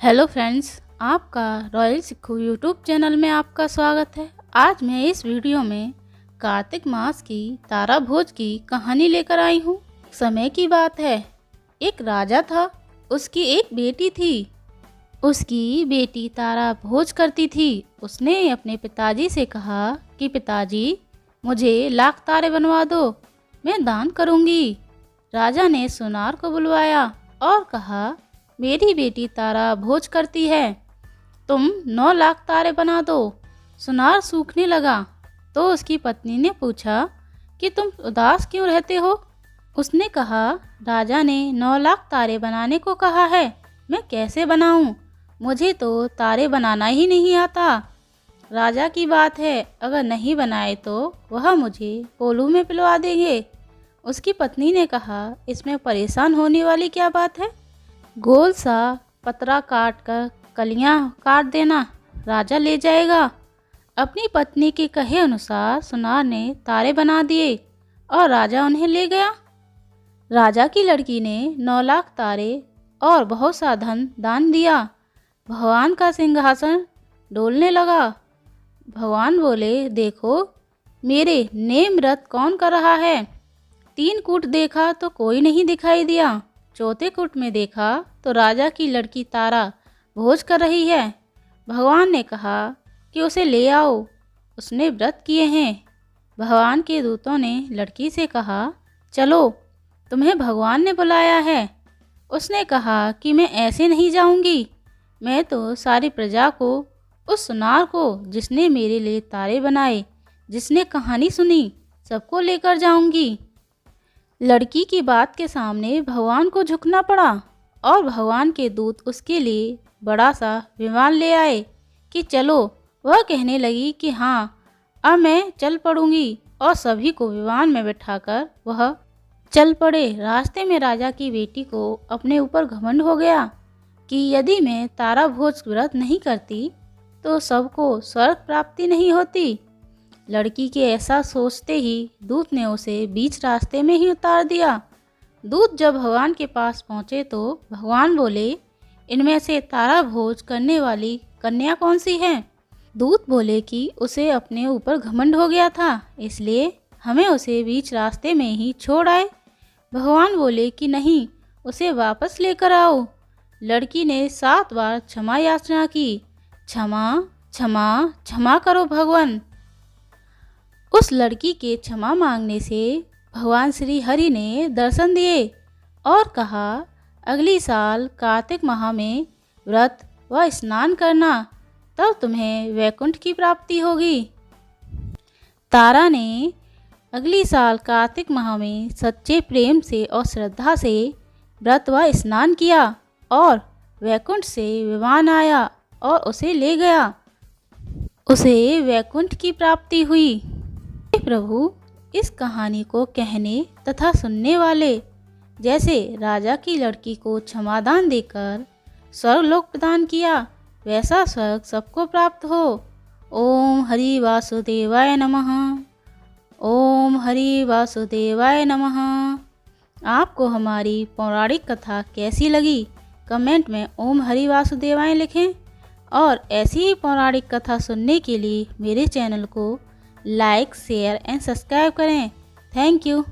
Hello friends, आपका royal सिक्खू YouTube channel में आपका स्वागत है। आज मैं इस वीडियो में कार्तिक मास की तारा भोज की कहानी लेकर आई हूँ। समय की बात है, एक राजा था, उसकी एक बेटी थी। उसकी बेटी तारा भोज करती थी। उसने अपने पिताजी से कहा कि पिताजी, मुझे लाख तारे बनवा दो, मैं दान करूँगी। राजा ने सुनार को बुलवाया और कहा, मेरी बेटी तारा भोज करती है, तुम 9 लाख तारे बना दो। सुनार सूखने लगा तो उसकी पत्नी ने पूछा कि तुम उदास क्यों रहते हो। उसने कहा, राजा ने 9 लाख तारे बनाने को कहा है, मैं कैसे बनाऊं? मुझे तो तारे बनाना ही नहीं आता। राजा की बात है, अगर नहीं बनाए तो वह मुझे कोल्हू में पिलवा देंगे। उसकी पत्नी ने कहा, इसमें परेशान होने वाली क्या बात है, गोल सा पतरा काट कर कलियां काट देना, राजा ले जाएगा। अपनी पत्नी के कहे अनुसार सुनार ने तारे बना दिए और राजा उन्हें ले गया। राजा की लड़की ने 9 लाख तारे और बहुत सा धन दान दिया। भगवान का सिंहासन डोलने लगा। भगवान बोले, देखो मेरे नेम व्रत कौन कर रहा है। 3 कूट देखा तो कोई नहीं दिखाई दिया। चौथे कूट में देखा तो राजा की लड़की तारा भोज कर रही है। भगवान ने कहा कि उसे ले आओ, उसने व्रत किए हैं। भगवान के दूतों ने लड़की से कहा, चलो तुम्हें भगवान ने बुलाया है। उसने कहा कि मैं ऐसे नहीं जाऊंगी, मैं तो सारी प्रजा को, उस सुनार को जिसने मेरे लिए तारे बनाए, जिसने कहानी सुनी, सबको लेकर जाऊंगी। लड़की की बात के सामने भगवान को झुकना पड़ा और भगवान के दूत उसके लिए बड़ा सा विमान ले आए कि चलो। वह कहने लगी कि हाँ, अब मैं चल पड़ूंगी, और सभी को विमान में बिठाकर वह चल पड़े। रास्ते में राजा की बेटी को अपने ऊपर घमंड हो गया कि यदि मैं तारा भोज व्रत नहीं करती तो सबको स्वर्ग प्राप्ति नहीं होती। लड़की के ऐसा सोचते ही दूत ने उसे बीच रास्ते में ही उतार दिया। दूत जब भगवान के पास पहुँचे तो भगवान बोले, इनमें से तारा भोज करने वाली कन्या कौन सी है? दूत बोले कि उसे अपने ऊपर घमंड हो गया था, इसलिए हमें उसे बीच रास्ते में ही छोड़ आए। भगवान बोले कि नहीं, उसे वापस लेकर आओ। लड़की ने 7 बार क्षमा याचना की, क्षमा क्षमा क्षमा करो भगवान। उस लड़की के क्षमा मांगने से भगवान श्री हरि ने दर्शन दिए और कहा, अगली साल कार्तिक माह में व्रत व स्नान करना, तब तुम्हें वैकुंठ की प्राप्ति होगी। तारा ने अगली साल कार्तिक माह में सच्चे प्रेम से और श्रद्धा से व्रत व स्नान किया और वैकुंठ से विमान आया और उसे ले गया। उसे वैकुंठ की प्राप्ति हुई। प्रभु, इस कहानी को कहने तथा सुनने वाले, जैसे राजा की लड़की को क्षमादान देकर स्वर्गलोक प्रदान किया, वैसा स्वर्ग सबको प्राप्त हो। ओम हरि वासुदेवाय नमः। ओम हरि वासुदेवाय नमः। आपको हमारी पौराणिक कथा कैसी लगी, कमेंट में ओम हरि वासुदेवाय लिखें, और ऐसी ही पौराणिक कथा सुनने के लिए मेरे चैनल को लाइक, शेयर एंड सब्सक्राइब करें। Thank you.